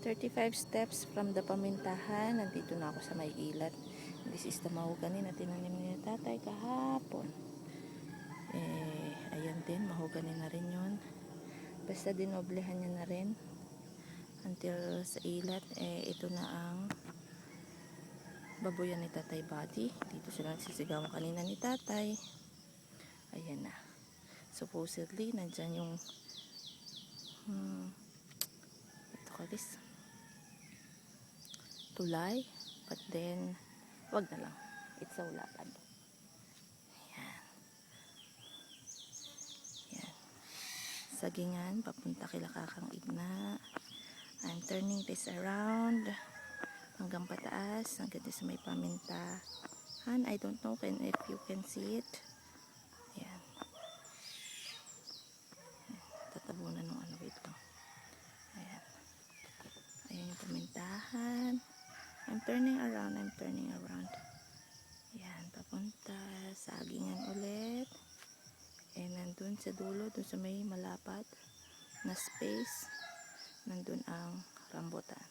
35 steps from the pamintahan. Nandito na ako sa may ilat. This is the mahogany na tinanim ni tatay kahapon. Ayan din, mahogany na rin yun. Basta dinoblehan niya na rin. Until sa ilat, ito na ang baboyan ni Tatay Buddy. Dito sila nagsisigawan kanina ni tatay. Ayan na. Supposedly, nandyan yung ito kalis. Tulay. But then, wag na lang. It's so lapad. Ayan. Ayan. Sagingan, papunta kila Kakang Igna. I'm turning this around hanggang pataas, hanggang sa may pamintahan. I don't know if you can see it. Ayan. Tatabunan ng ano ito. Ayan. Ayan yung pamintahan. I'm turning around. Ayan, papunta. Sagingan ulit. Nandun sa dulo, dun sa may malapad na space, nandun ang rambutan.